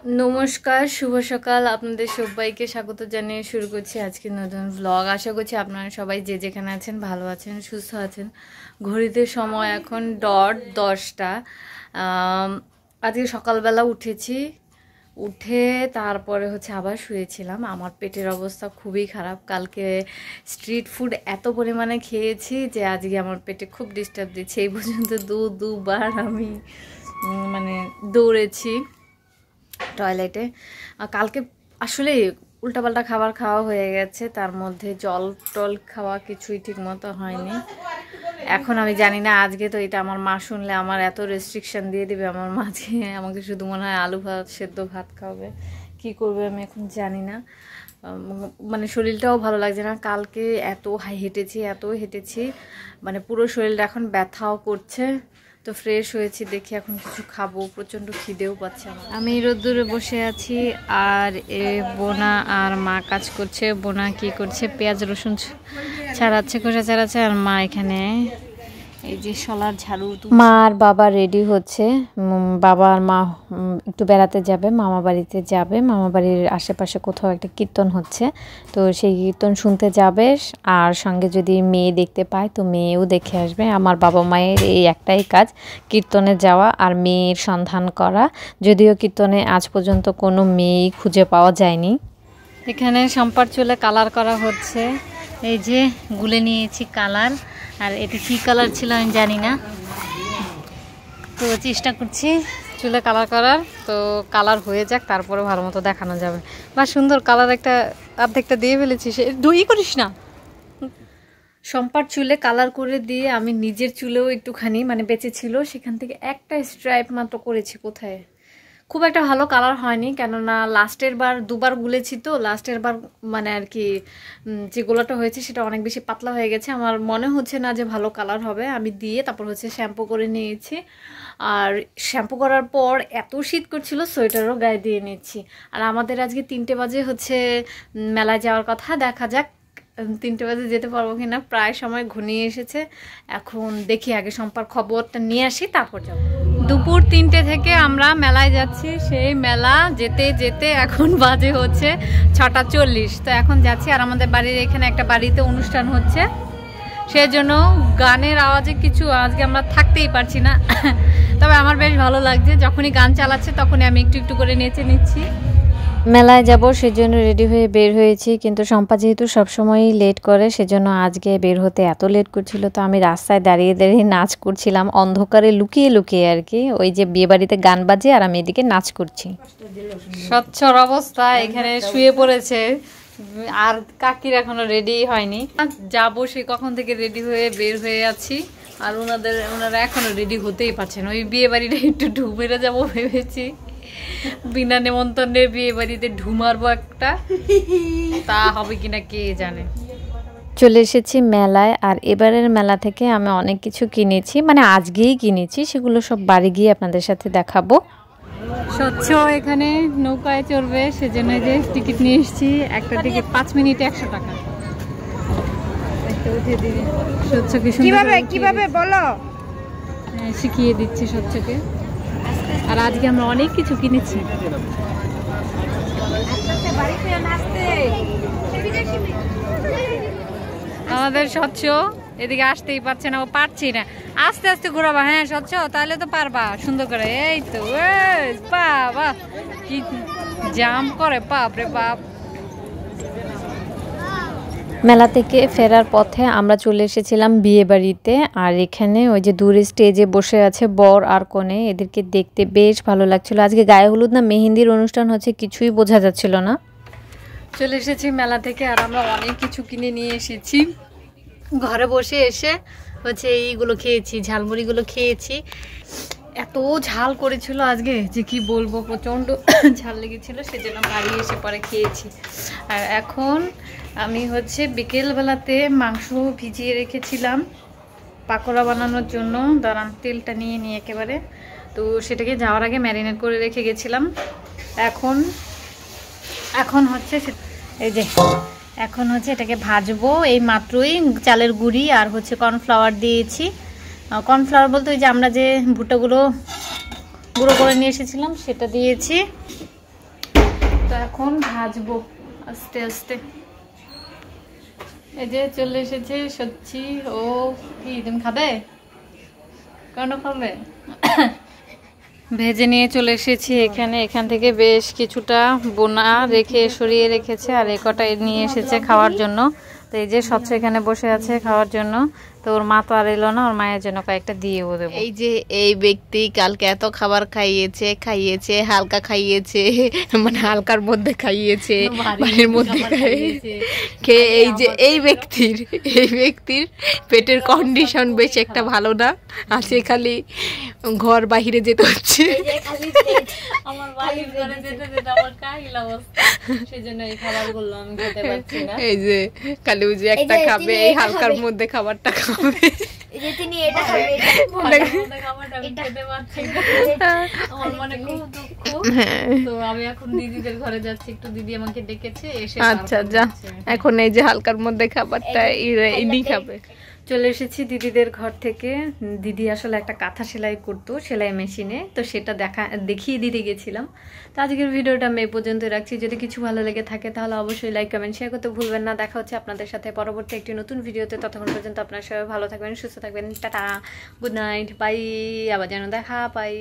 নমস্কার, শুভ সকাল। আপনাদের সবাইকে স্বাগত জানিয়ে শুরু করছি আজকে নতুন ভ্লগ। আশা করছি আপনারা সবাই যে যেখানে আছেন ভালো আছেন, সুস্থ আছেন। ঘড়িতে সময় এখন 10টা। আজকে সকালবেলা উঠেছি, উঠে তারপরে আবার শুয়েছিলাম। আমার পেটের অবস্থা খুবই খারাপ। কালকে স্ট্রিট ফুড এত পরিমাণে খেয়েছি যে আজকে আমার পেটে খুব ডিস্টার্ব দিচ্ছে। এই পর্যন্ত দুবার আমি দৌড়েছি টয়লেটে। কালকে আসলে উল্টাপাল্টা খাবার খাওয়া হয়ে গেছে, তার মধ্যে জল টল খাওয়া কিছুই ঠিক মতো হয়নি। এখন আমি জানি না, আজকে তো এটা আমার মা শুনলে আমার এত রেস্ট্রিকশন দিয়ে দিবে। আমার মাঝে আমাকে শুধু মনে হয় আলু ভাত, সেদ্ধ ভাত খাওয়াবে। কি করবে আমি এখন জানি না। শরীরটাও ভালো লাগছে না। কালকে এত হেঁটেছি, পুরো শরীরটা এখন ব্যথাও করছে। তো ফ্রেশ হয়েছি, দেখি এখন কিছু খাবো। প্রচণ্ড খিদেও পাচ্ছে আমার। আমি রোদ্দুরে বসে আছি, আর বোনা আর মা কাজ করছে। বোনা কি করছে, পেঁয়াজ রসুন ছাড়াচ্ছে, খোসা ছাড়াচ্ছে, আর মা এখানে এই যে শলার ঝাড়ু। মা আর বাবা রেডি হচ্ছে। বাবা আর মা একটু বেড়াতে যাবে, মামা বাড়িতে যাবে। মামা বাড়ির আশেপাশে কোথাও একটা কীর্তন হচ্ছে, তো সেই কীর্তন শুনতে যাবে। আর সঙ্গে যদি মেয়ে দেখতে পায় তো মেয়েও দেখে আসবে। আমার বাবা মায়ের এই একটাই কাজ, কীর্তনে যাওয়া আর মেয়ের সন্ধান করা। যদিও কীর্তনে আজ পর্যন্ত কোনো মেয়েই খুঁজে পাওয়া যায়নি। এখানে সম্পার চুলে কালার করা হচ্ছে। এই যে গুলে নিয়েছি কালার, আর এটা কী কালার ছিল আমি জানি না, তো চেষ্টা করছি চুলে কালার করার। তো কালার হয়ে যাক, তারপরে ভালো মতো দেখানো যাবে। বা সুন্দর কালার একটা অর্ধেকটা দিয়ে ফেলেছি। সে দই করিস না। সম্পার চুলে কালার করে দিয়ে আমি নিজের চুলেও একটুখানি বেঁচে ছিল, সেখান থেকে একটা স্ট্রাইপ মাত্র করেছি। কোথায়, খুব একটা ভালো কালার হয়নি, কেননা লাস্টের বার দুবার গুলেছি, তো লাস্টের বার আর কি যে গোলাটা হয়েছে সেটা অনেক বেশি পাতলা হয়ে গেছে। আমার মনে হচ্ছে না যে ভালো কালার হবে। আমি দিয়ে তারপর শ্যাম্পু করে নিয়েছি। আর শ্যাম্পু করার পর এত শীত করছিল, সোয়েটারও গায়ে দিয়ে নিচ্ছি। আর আমাদের আজকে 3টে বাজে মেলায় যাওয়ার কথা। দেখা যাক 3টে বাজে যেতে পারবো কিনা। প্রায় সময় ঘনিয়ে এসেছে। এখন দেখি আগে সম্পার খবরটা নিয়ে আসি, তারপর যাবো। দুপুর 3টে থেকে আমরা মেলায় যাচ্ছি। সেই মেলা যেতে যেতে এখন বাজে 6টা 40। তো এখন যাচ্ছি। আর আমাদের বাড়ির এখানে একটা বাড়িতে অনুষ্ঠান হচ্ছে, সেজন্য গানের আওয়াজে কিছু আজকে আমরা থাকতেই পারছি না। তবে আমার বেশ ভালো লাগছে, যখনই গান চালাচ্ছে তখনই আমি একটু একটু করে নেচে নিচ্ছি। মেলায় যাব সেজন্য রেডি হয়ে বের হয়েছি, কিন্তু শম্পা যেহেতু সবসময়ই লেট করে, সেজন্য আজকে বের হতে এত লেট করছিল। তো আমি রাস্তায় দাঁড়িয়ে দাঁড়িয়ে নাচ করছিলাম, অন্ধকারে লুকিয়ে লুকিয়ে আর কি। ওই যে বিয়ে বাড়িতে গান বাজে আর আমি এদিকে নাচ করছি। স্বচ্ছর অবস্থা, এখানে শুয়ে পড়েছে। আর কাকির এখনো রেডি হয়নি। যাবো সে কখন থেকে রেডি হয়ে বের হয়ে আছি, আর ওনারা এখনো রেডি হতেই পারছেন। ওই বিয়ে বাড়িটা একটু ঢু মেরে যাবো ভেবেছি, বিনা নেমন্তন্নের বিয়ে বাড়িতে ঢুমারবো একটা, তা হবে কিনা কে জানে। চলে এসেছি মেলায়, আর এবারের মেলা থেকে আমি অনেক কিছু কিনেছি, আজকেই কিনেছি। সেগুলো সব বাড়ি গিয়ে আপনাদের সাথে দেখাবো। স্বচ্ছ এখানে নৌকায় চড়বে, সেজন্য যে টিকিট নিয়ে এসেছি। একটা টিকিট 5 মিনিটে 100 টাকা। উঠে দিবি স্বচ্ছকে, কিভাবে বলো, শিখিয়ে দিচ্ছি স্বচ্ছকে। আর আজকে আমরা অনেক কিছু কিনেছি। আমাদের স্বচ্ছ এদিকে আসতেই পারছে না, ও পারছি না। আস্তে আস্তে ঘোরাবা, হ্যাঁ স্বচ্ছ, তাহলে তো পারবা সুন্দর করে। এই তো বাবা কি জাম করে, বাপ রে বাপ। মেলা থেকে ফেরার পথে আমরা চলে এসেছিলাম বিয়ে বাড়িতে। আর এখানে ওই যে দূরে স্টেজে বসে আছে বর আর কনে, এদেরকে দেখতে বেশ ভালো লাগছিল। আজকে গায়ে হলুদ না মেহেন্দির অনুষ্ঠান হচ্ছে, কিছুই বোঝা যাচ্ছিল না। চলে এসেছি মেলা থেকে, আর আমরা অনেক কিছু কিনে নিয়ে এসেছি। ঘরে বসে এসে এইগুলো খেয়েছি, ঝালমুড়িগুলো খেয়েছি। এত ঝাল করেছিল আজকে যে কি বলবো, প্রচণ্ড ঝাল লেগেছিল, সেজন্য বাড়ি এসে পরে খেয়েছি। আর এখন আমি বিকেলবেলাতে মাংস ভিজিয়ে রেখেছিলাম পাকোড়া বানানোর জন্য। দাঁড়ান, তেলটা নিয়ে একেবারে। তো সেটাকে যাওয়ার আগে ম্যারিনেট করে রেখে গেছিলাম। এখন এই যে এখন এটাকে ভাজবো। এই মাত্রই চালের গুঁড়ি আর কর্নফ্লাওয়ার দিয়েছি। কর্নফ্লাওয়ার বলতে ওই যে আমরা যে ভুট্টাগুলো গুঁড়ো করে নিয়ে এসেছিলাম সেটা দিয়েছি। তো এখন ভাজবো আস্তে আস্তে। এই যে চলে এসেছে সচ্ছি। ও কি তুমি খাবে? কেন খাবে? ভেজে নিয়ে চলে এসেছি এখানে। এখান থেকে বেশ কিছুটা বোনা রেখে সরিয়ে রেখেছে, আর এ কটা নিয়ে এসেছে খাওয়ার জন্য। তো এই যে স্বচ্ছ এখানে বসে আছে খাওয়ার জন্য। তো ওর মা তো আর এলো না, ওর মায়ের জন্য কয়েকটা দিয়েও দেবো। এই যে এই ব্যক্তি কালকে এত খাবার খাইয়েছে হালকা খাইয়েছে, মানে হালকার মধ্যে খাইয়েছে, বাড়ির মধ্যে খেয়ে এই যে এই ব্যক্তির পেটের কন্ডিশন বেশ একটা ভালো না, আছে খালি ঘর বাহিরে যেতে হচ্ছে। আমার বাড়ির ঘরে যেতে যেতে আমার কাহিল অবস্থা, সেজন্য এই খাবারগুলো আমি খেতে পারছি না। এই যে খালি যে একটা খাবে, এই হালকার মধ্যে খাবারটা খাবে। এই যে তিনি এটা খাবে, এটা খাবারটা আমি খেতে পারছি না, আমার মনে খুব দুঃখ। তো আমি এখন দিদিদের ঘরে যাচ্ছি, একটু দিদি আমাকে ডেকেছে, এসে আচ্ছা যা, এখন এই যে হালকার মধ্যে খাবারটা ইনি খাবে। চলে এসেছি দিদিদের ঘর থেকে। দিদি আসলে একটা কাঁথা সেলাই করতো সেলাই মেশিনে, তো সেটা দেখিয়ে দিতে গেছিলাম। তো আজকের ভিডিওটা আমি এই পর্যন্ত রাখছি। যদি কিছু ভালো লেগে থাকে তাহলে অবশ্যই লাইক কমেন্ট শেয়ার করতে ভুলবেন না। দেখা হচ্ছে আপনাদের সাথে পরবর্তী একটি নতুন ভিডিওতে। ততক্ষণ পর্যন্ত আপনারা সবাই ভালো থাকবেন, সুস্থ থাকবেন। Tata, good night, bye. আবার যেন দেখা পাই।